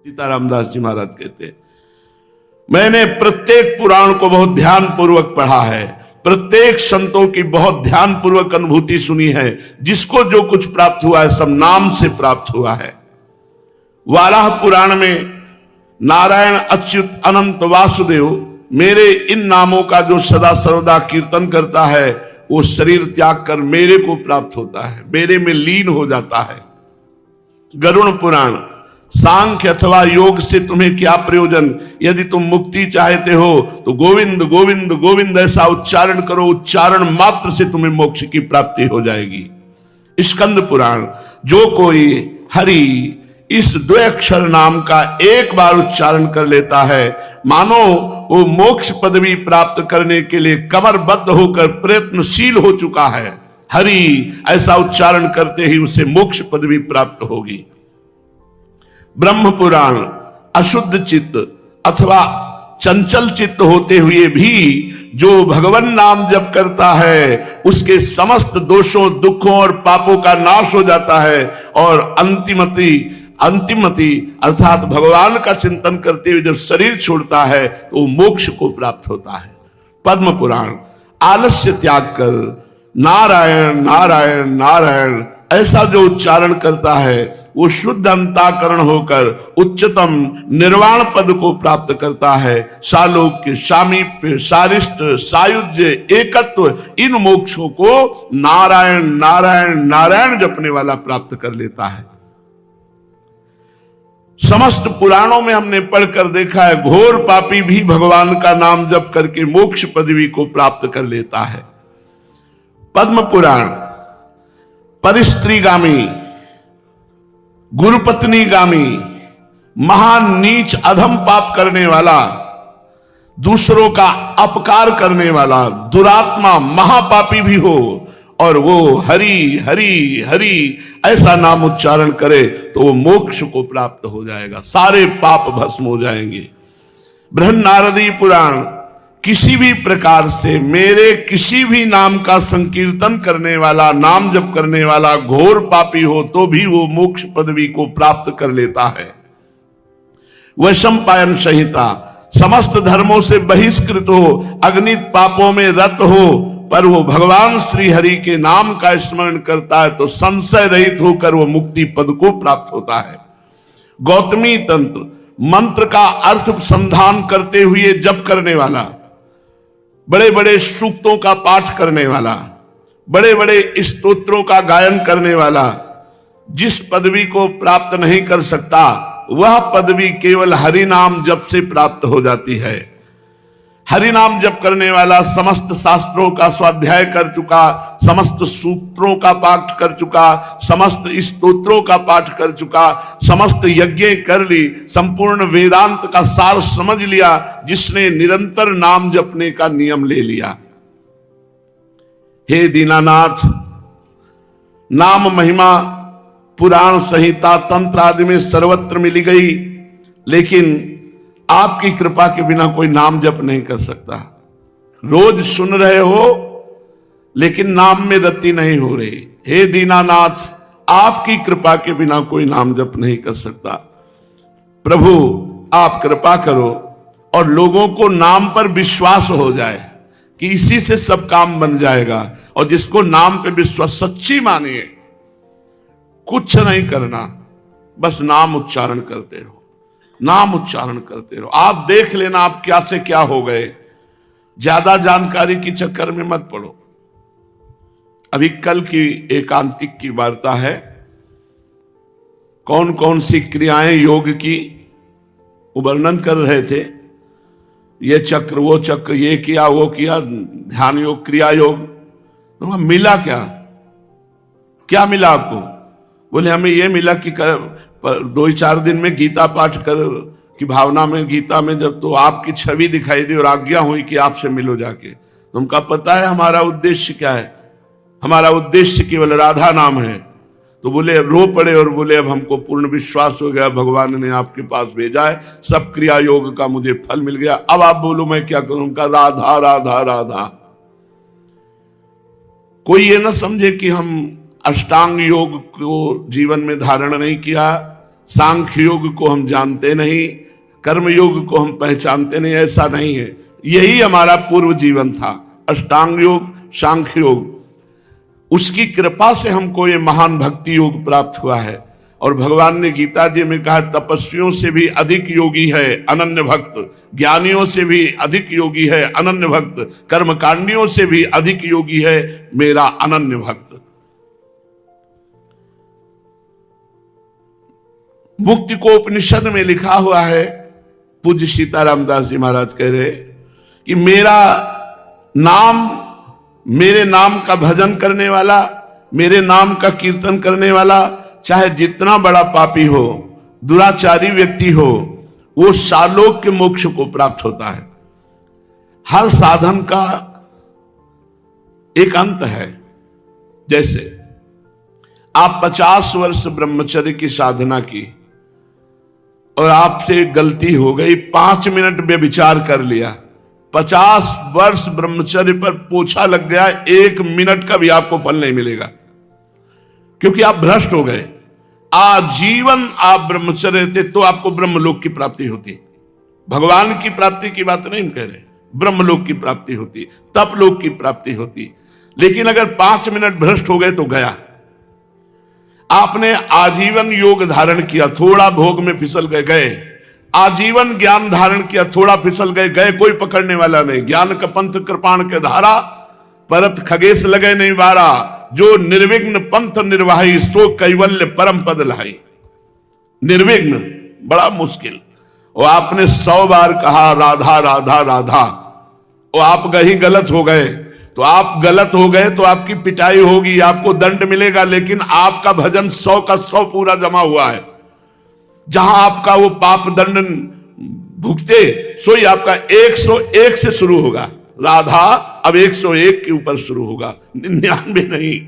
सीताराम दास जी महाराज कहते हैं, मैंने प्रत्येक पुराण को बहुत ध्यान पूर्वक पढ़ा है, प्रत्येक संतों की बहुत ध्यान पूर्वक अनुभूति सुनी है। जिसको जो कुछ प्राप्त हुआ है सब नाम से प्राप्त हुआ है। वाराह पुराण में नारायण, अच्युत, अनंत, वासुदेव, मेरे इन नामों का जो सदा सर्वदा कीर्तन करता है वो शरीर त्याग कर मेरे को प्राप्त होता है, मेरे में लीन हो जाता है। गरुड़ पुराण, सांख्य अथवा योग से तुम्हें क्या प्रयोजन, यदि तुम मुक्ति चाहते हो तो गोविंद गोविंद गोविंद ऐसा उच्चारण करो, उच्चारण मात्र से तुम्हें मोक्ष की प्राप्ति हो जाएगी। स्कंद पुराण, जो कोई हरि इस द्वैक्षर नाम का एक बार उच्चारण कर लेता है, मानो वो मोक्ष पदवी प्राप्त करने के लिए कमरबद्ध होकर प्रयत्नशील हो चुका है। हरि ऐसा उच्चारण करते ही उसे मोक्ष पदवी प्राप्त होगी। ब्रह्म पुराण, अशुद्ध चित्त अथवा चंचल चित्त होते हुए भी जो भगवान नाम जप करता है उसके समस्त दोषों, दुखों और पापों का नाश हो जाता है और अंतिमति अर्थात भगवान का चिंतन करते हुए जब शरीर छोड़ता है तो मोक्ष को प्राप्त होता है। पद्म पुराण, आलस्य त्याग कर नारायण नारायण नारायण ऐसा जो उच्चारण करता है वो शुद्ध अंतःकरण होकर उच्चतम निर्वाण पद को प्राप्त करता है। सालोक्य, सामीप्य, सारिष्ट, सायुज्य, एकत्व, इन मोक्षों को नारायण नारायण नारायण जपने वाला प्राप्त कर लेता है। समस्त पुराणों में हमने पढ़कर देखा है घोर पापी भी भगवान का नाम जप करके मोक्ष पदवी को प्राप्त कर लेता है। पद्म पुराण, परिस्त्रीगामी, गुरुपत्नीगामी, महान नीच अधम पाप करने वाला, दूसरों का अपकार करने वाला, दुरात्मा, महापापी भी हो और वो हरि हरि हरि ऐसा नाम उच्चारण करे तो वो मोक्ष को प्राप्त हो जाएगा, सारे पाप भस्म हो जाएंगे। बृहन्नारदी पुराण, किसी भी प्रकार से मेरे किसी भी नाम का संकीर्तन करने वाला, नाम जप करने वाला घोर पापी हो तो भी वो मोक्ष पदवी को प्राप्त कर लेता है। वैशंपायन संहिता, समस्त धर्मों से बहिष्कृत हो, अग्नित पापों में रत हो, पर वो भगवान श्री हरि के नाम का स्मरण करता है तो संशय रहित होकर वो मुक्ति पद को प्राप्त होता है। गौतमी तंत्र, मंत्र का अर्थ संधान करते हुए जप करने वाला, बड़े बड़े सूक्तों का पाठ करने वाला, बड़े बड़े स्तोत्रों का गायन करने वाला, जिस पदवी को प्राप्त नहीं कर सकता वह पदवी केवल हरि नाम जप से प्राप्त हो जाती है। हरि नाम जप करने वाला समस्त शास्त्रों का स्वाध्याय कर चुका, समस्त सूत्रों का पाठ कर चुका, समस्त स्तोत्रों का पाठ कर चुका, समस्त यज्ञ कर ली, संपूर्ण वेदांत का सार समझ लिया, जिसने निरंतर नाम जपने का नियम ले लिया। हे दीनानाथ, नाम महिमा पुराण संहिता तंत्र आदि में सर्वत्र मिली गई, लेकिन आपकी कृपा के बिना कोई नाम जप नहीं कर सकता। रोज सुन रहे हो लेकिन नाम में रति नहीं हो रही। हे दीनानाथ, आपकी कृपा के बिना कोई नाम जप नहीं कर सकता। प्रभु आप कृपा करो और लोगों को नाम पर विश्वास हो जाए कि इसी से सब काम बन जाएगा, और जिसको नाम पे विश्वास सच्ची मानिए, कुछ नहीं करना, बस नाम उच्चारण करते रहो, नाम उच्चारण करते रहो। आप देख लेना आप क्या से क्या हो गए। ज्यादा जानकारी की चक्कर में मत पड़ो। अभी कल की एकांतिक की वार्ता है, कौन कौन सी क्रियाएं योग की वर्णन कर रहे थे, ये चक्र वो चक्र, ये किया वो किया, ध्यान योग, क्रिया योग। तो मिला क्या, क्या मिला आपको? बोले हमें ये मिला कि 2-4 दिन में गीता पाठ कर की भावना में, गीता में जब तो आपकी छवि दिखाई दी और आज्ञा हुई कि आपसे मिलो जाके। तुमका पता है हमारा उद्देश्य क्या है? हमारा उद्देश्य केवल राधा नाम है। तो बोले, रो पड़े और बोले अब हमको पूर्ण विश्वास हो गया, भगवान ने आपके पास भेजा है, सब क्रिया योग का मुझे फल मिल गया, अब आप बोलो मैं क्या करूं? उनका राधा राधा राधा। कोई ये ना समझे कि हम अष्टांग योग को जीवन में धारण नहीं किया, सांख्य योग को हम जानते नहीं, कर्म योग को हम पहचानते नहीं, ऐसा नहीं है। यही हमारा पूर्व जीवन था, अष्टांग योग, सांख्य योग। उसकी कृपा से हमको ये महान भक्ति योग प्राप्त हुआ है। और भगवान ने गीता जी में कहा, तपस्वियों से भी अधिक योगी है अनन्य भक्त, ज्ञानियों से भी अधिक योगी है अनन्य भक्त, कर्मकांडियों से भी अधिक योगी है मेरा अनन्य भक्त। मुक्ति को उपनिषद में लिखा हुआ है, पूज्य सीताराम दास जी महाराज कह रहे कि मेरे नाम का भजन करने वाला, मेरे नाम का कीर्तन करने वाला, चाहे जितना बड़ा पापी हो, दुराचारी व्यक्ति हो, वो सालोक के मोक्ष को प्राप्त होता है। हर साधन का एक अंत है। जैसे आप 50 वर्ष ब्रह्मचर्य की साधना की और आपसे गलती हो गई, 5 मिनट व्यभिचार कर लिया, 50 वर्ष ब्रह्मचर्य पर पोछा लग गया, 1 मिनट का भी आपको फल नहीं मिलेगा, क्योंकि आप भ्रष्ट हो गए। आजीवन आप ब्रह्मचर्य रहते तो आपको ब्रह्मलोक की प्राप्ति होती। भगवान की प्राप्ति की बात नहीं हम कह रहे, ब्रह्मलोक की प्राप्ति होती, तपलोक की प्राप्ति होती। लेकिन अगर 5 मिनट भ्रष्ट हो गए तो गया। आपने आजीवन योग धारण किया, थोड़ा भोग में फिसल गए, आजीवन ज्ञान धारण किया, थोड़ा फिसल गए, कोई पकड़ने वाला नहीं। ज्ञान का पंथ कृपाण के धारा, परत खगेश लगे नहीं वारा, जो निर्विघ्न पंथ निर्वाही, सो कैवल्य परम पद लाई। निर्विघ्न बड़ा मुश्किल। और आपने 100 बार कहा राधा राधा राधा, और आप कहीं गलत हो गए तो आप गलत हो गए तो आपकी पिटाई होगी, आपको दंड मिलेगा, लेकिन आपका भजन 100 का 100 पूरा जमा हुआ है। जहां आपका वो पाप दंड भुगते, सोई आपका 101 से शुरू होगा। राधा अब 101 के ऊपर शुरू होगा, 99 नहीं।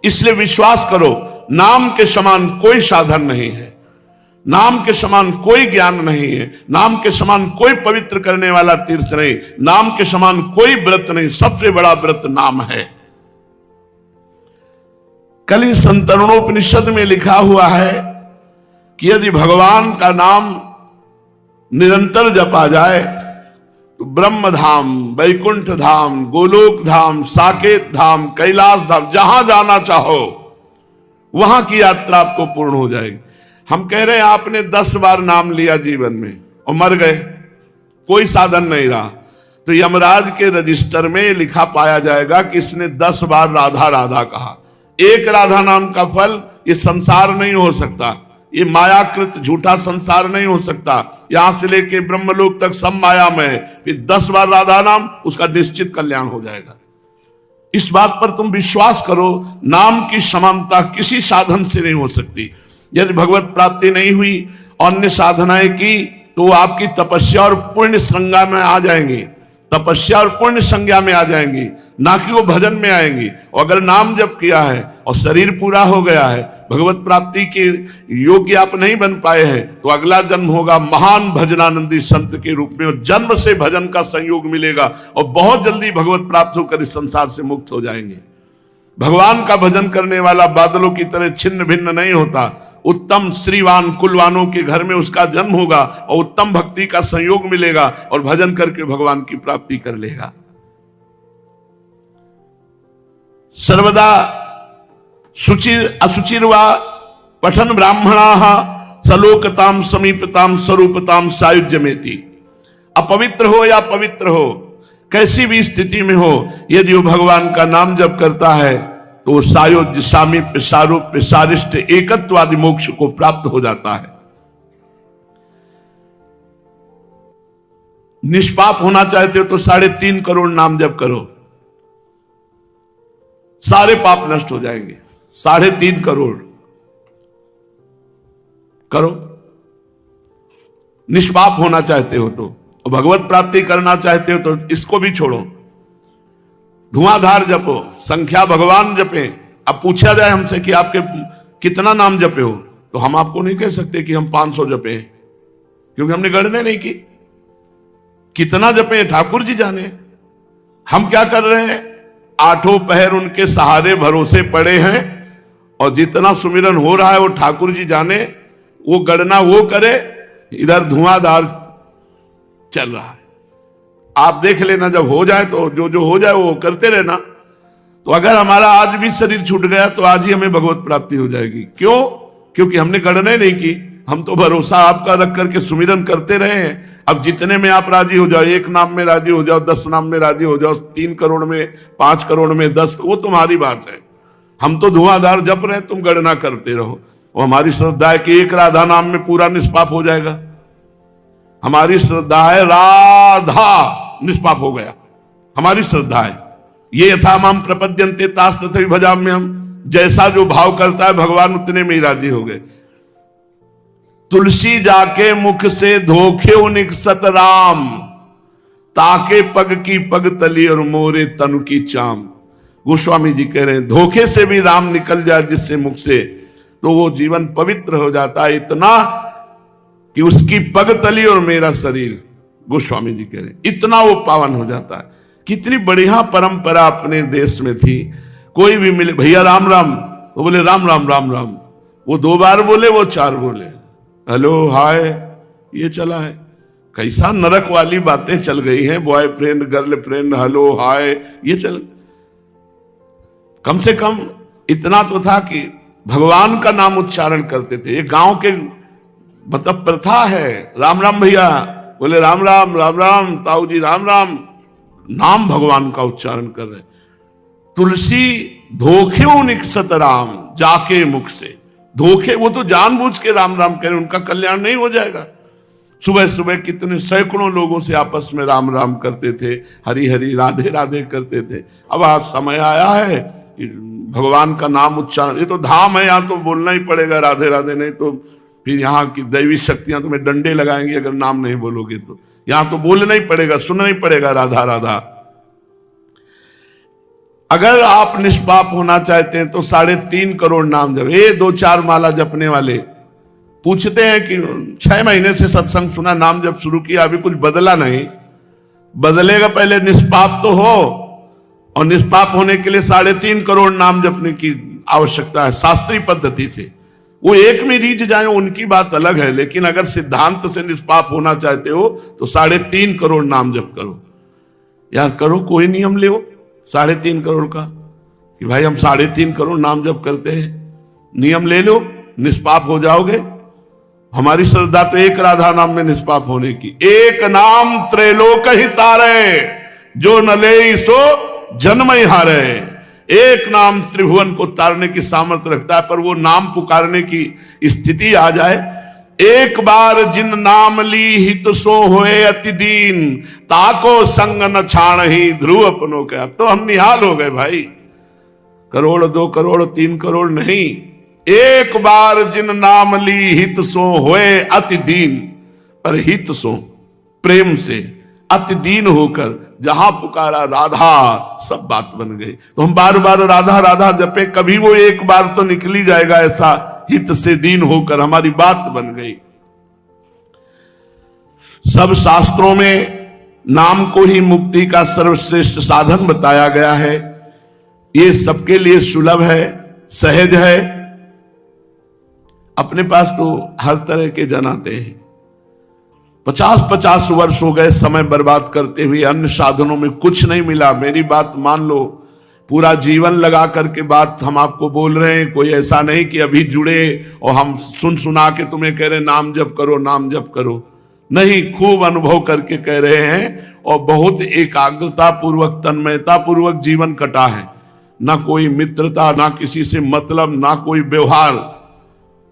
इसलिए विश्वास करो, नाम के समान कोई साधन नहीं है, नाम के समान कोई ज्ञान नहीं है, नाम के समान कोई पवित्र करने वाला तीर्थ नहीं, नाम के समान कोई व्रत नहीं। सबसे बड़ा व्रत नाम है। कलि संतरणोपनिषद में लिखा हुआ है कि यदि भगवान का नाम निरंतर जपा जाए तो ब्रह्म धाम, वैकुंठ धाम, गोलोक धाम, साकेत धाम, कैलाश धाम, जहां जाना चाहो वहां की यात्रा आपको पूर्ण हो जाएगी। हम कह रहे हैं आपने 10 बार नाम लिया जीवन में और मर गए, कोई साधन नहीं रहा, तो यमराज के रजिस्टर में लिखा पाया जाएगा कि इसने 10 बार राधा राधा कहा। एक राधा नाम का फल ये संसार नहीं हो सकता, ये मायाकृत झूठा संसार नहीं हो सकता। यहां से लेके ब्रह्मलोक तक सब माया में है। फिर 10 बार राधा नाम, उसका निश्चित कल्याण हो जाएगा। इस बात पर तुम विश्वास करो, नाम की समानता किसी साधन से नहीं हो सकती। यदि भगवत प्राप्ति नहीं हुई, अन्य साधनाएं की, तो आपकी तपस्या और पुण्य संज्ञा में आ जाएंगी, तपस्या और पुण्य संज्ञा में आ जाएंगी, ना कि वो भजन में आएंगी। और अगर नाम जप किया है और शरीर पूरा हो गया है, भगवत प्राप्ति के योग्य आप नहीं बन पाए हैं, तो अगला जन्म होगा महान भजनानंदी संत के रूप में, और जन्म से भजन का संयोग मिलेगा और बहुत जल्दी भगवत प्राप्त होकर इस संसार से मुक्त हो जाएंगे। भगवान का भजन करने वाला बादलों की तरह छिन्न भिन्न नहीं होता। उत्तम श्रीवान कुलवानों के घर में उसका जन्म होगा और उत्तम भक्ति का संयोग मिलेगा और भजन करके भगवान की प्राप्ति कर लेगा। सर्वदा शुचिर असुचिर्वा पठन ब्राह्मणाः सलोकताम समीपताम स्वरूपताम सायुज्यमेति। अपवित्र हो या पवित्र हो, कैसी भी स्थिति में हो, यदि वो भगवान का नाम जप करता है तो वो सायुज्य, सामीप्य, सारूप्य, सारिष्ट, एकत्वादि मोक्ष को प्राप्त हो जाता है। निष्पाप होना चाहते हो तो 3.5 करोड़ नाम जप करो, सारे पाप नष्ट हो जाएंगे। 3.5 करोड़ करो। निष्पाप होना चाहते हो तो, भगवत प्राप्ति करना चाहते हो तो इसको भी छोड़ो, धुआंधार जपो, संख्या भगवान जपे। अब पूछा जाए हमसे कि आपके कितना नाम जपे हो, तो हम आपको नहीं कह सकते कि हम 500 जपे, क्योंकि हमने गणना नहीं की। कितना जपे ठाकुर जी जाने। हम क्या कर रहे हैं, 8 पहर उनके सहारे भरोसे पड़े हैं, और जितना सुमिरन हो रहा है वो ठाकुर जी जाने। वो गणना वो करे, इधर धुआंधार चल रहा है। आप देख लेना, जब हो जाए तो जो जो हो जाए वो करते रहना। तो अगर हमारा आज भी शरीर छूट गया तो आज ही हमें भगवत प्राप्ति हो जाएगी। क्यों? क्योंकि हमने गणना नहीं की, हम तो भरोसा आपका रख करके सुमिरन करते रहे हैं। अब जितने में आप राजी हो जाओ, 1 नाम में राजी हो जाओ, 10 नाम में राजी हो जाओ, 3 करोड़ में, 5 करोड़ में, 10, वो तुम्हारी बात है। हम तो धुआंधार जप रहे, तुम गणना करते रहो। वो हमारी श्रद्धा है कि एक राधा नाम में पूरा निष्पाप हो जाएगा। हमारी श्रद्धा है राधा निष्पाप हो गया, हमारी श्रद्धा है। ये यथा माम प्रपद्यन्ते तास तथैव भजाम्यहम्, जैसा जो भाव करता है भगवान उतने में ही राजी हो गए। तुलसी जाके मुख से धोखे निकसत राम, ताके पग की पग तली और मोरे तनु की चाम। गोस्वामी जी कह रहे हैं धोखे से भी राम निकल जाए जिससे मुख से, तो वो जीवन पवित्र हो जाता है, इतना कि उसकी पग तली और मेरा शरीर, गोस्वामी जी कह रहे हैं इतना वो पावन हो जाता है। कितनी बढ़िया परंपरा अपने देश में थी। कोई भी मिले, भैया राम राम, वो बोले राम राम राम राम, वो 2 बार बोले, वो 4 बोले, हेलो हाय, ये चला है। कैसा नरक वाली बातें चल गई हैं, बॉयफ्रेंड गर्लफ्रेंड, हेलो हाय, ये चल। कम से कम इतना तो था कि भगवान का नाम उच्चारण करते थे। ये गांव के मतलब प्रथा है, राम राम भैया, बोले राम राम राम राम, ताऊ जी राम राम, नाम भगवान का उच्चारण कर रहे। तुलसी धोखे निकसत राम, जाके मुख से धोखे, वो तो जानबूझ के राम राम कह रहे, उनका कल्याण नहीं हो जाएगा। सुबह सुबह कितने सैकड़ों लोगों से आपस में राम राम करते थे, हरि हरि राधे राधे करते थे। अब आज समय आया है कि भगवान का नाम उच्चारण, ये तो धाम है, यहाँ तो बोलना ही पड़ेगा राधे राधे, नहीं तो फिर यहाँ की दैवी शक्तियां तुम्हें डंडे लगाएंगी अगर नाम नहीं बोलोगे तो। यहां तो बोलना ही पड़ेगा, सुनना ही पड़ेगा राधा राधा। अगर आप निष्पाप होना चाहते हैं तो 3.5 करोड़ नाम जप। ये 2-4 माला जपने वाले पूछते हैं कि 6 महीने से सत्संग सुना, नाम जप शुरू किया, अभी कुछ बदला नहीं। बदलेगा, पहले निष्पाप तो हो, और निष्पाप होने के लिए 3.5 करोड़ नाम जपने की आवश्यकता है शास्त्रीय पद्धति से। वो एक में रीझ जाए उनकी बात अलग है, लेकिन अगर सिद्धांत से निष्पाप होना चाहते हो तो 3.5 करोड़ नाम जप करो। यार करो, कोई नियम ले 3.5 करोड़ का, कि भाई हम 3.5 करोड़ नाम जप करते हैं, नियम ले लो, निष्पाप हो जाओगे। हमारी श्रद्धा तो एक राधा नाम में निष्पाप होने की। एक नाम त्रैलोक ही तारे, जो न ले सो जन्म ही हारे। एक नाम त्रिभुवन को तारने की सामर्थ्य रखता है, पर वो नाम पुकारने की स्थिति आ जाए। एक बार जिन नाम ली हित सो होए अति दीन, ताको संग न छाण ही ध्रुव अपनों के। अब तो हम निहाल हो गए भाई, करोड़ 2 करोड़ 3 करोड़ नहीं, एक बार जिन नाम ली हित सो होए अति दीन। पर हित सो प्रेम से, अति दीन होकर जहां पुकारा राधा, सब बात बन गई। तो हम बार बार राधा राधा जपे, कभी वो एक बार तो निकली जाएगा, ऐसा हित से दीन होकर हमारी बात बन गई। सब शास्त्रों में नाम को ही मुक्ति का सर्वश्रेष्ठ साधन बताया गया है। ये सबके लिए सुलभ है, सहज है। अपने पास तो हर तरह के जन आते हैं, 50-50 वर्ष हो गए समय बर्बाद करते हुए, अन्य साधनों में कुछ नहीं मिला। मेरी बात मान लो, पूरा जीवन लगा करके बात हम आपको बोल रहे हैं। कोई ऐसा नहीं कि अभी जुड़े और हम सुना के तुम्हें कह रहे नाम जप करो नाम जप करो, नहीं, खूब अनुभव करके कह रहे हैं। और बहुत एकाग्रता पूर्वक, तन्मयता पूर्वक जीवन कटा है। ना कोई मित्रता, ना किसी से मतलब, ना कोई व्यवहार,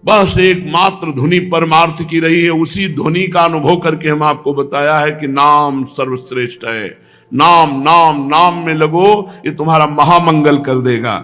बस एकमात्र धुनी परमार्थ की रही है। उसी धुनी का अनुभव करके हम आपको बताया है कि नाम सर्वश्रेष्ठ है। नाम नाम नाम में लगो, ये तुम्हारा महामंगल कर देगा।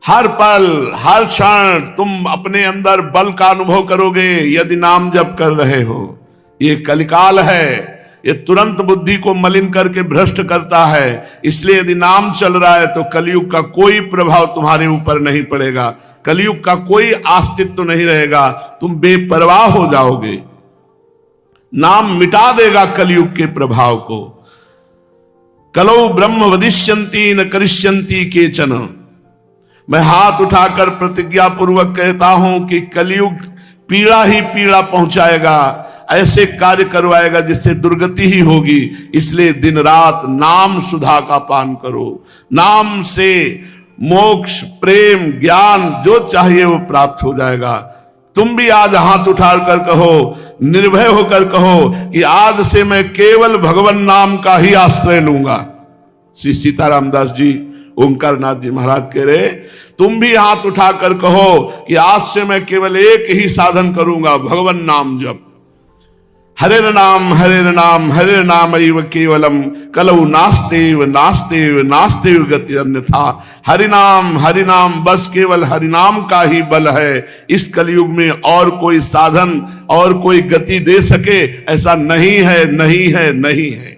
हर पल हर क्षण तुम अपने अंदर बल का अनुभव करोगे यदि नाम जप कर रहे हो। ये कलिकाल है, ये तुरंत बुद्धि को मलिन करके भ्रष्ट करता है। इसलिए यदि नाम चल रहा है तो कलयुग का कोई प्रभाव तुम्हारे ऊपर नहीं पड़ेगा, कलयुग का कोई अस्तित्व नहीं रहेगा, तुम बेपरवाह हो जाओगे। नाम मिटा देगा कलयुग के प्रभाव को। कलौ ब्रह्म वदिष्यन्ति न करिष्यन्ति केचन, मैं हाथ उठाकर प्रतिज्ञा पूर्वक कहता हूं कि कलयुग पीड़ा ही पीड़ा पहुंचाएगा, ऐसे कार्य करवाएगा जिससे दुर्गति ही होगी। इसलिए दिन रात नाम सुधा का पान करो। नाम से मोक्ष, प्रेम, ज्ञान जो चाहिए वो प्राप्त हो जाएगा। तुम भी आज हाथ उठाकर कहो, निर्भय होकर कहो कि आज से मैं केवल भगवान नाम का ही आश्रय लूंगा। श्री सीताराम दास जी, ओंकारनाथ जी महाराज कह रहे, तुम भी हाथ उठाकर कहो कि आज से मैं केवल एक ही साधन करूंगा, भगवान नाम जप। हरे नाम हरे नाम एव केवलम, कलौ नास्तेव नास्तेव नास्तेव गति अन्यथा। हरि नाम बस केवल हरि नाम का ही बल है। इस कलयुग में और कोई साधन और कोई गति दे सके ऐसा नहीं है, नहीं है, नहीं है।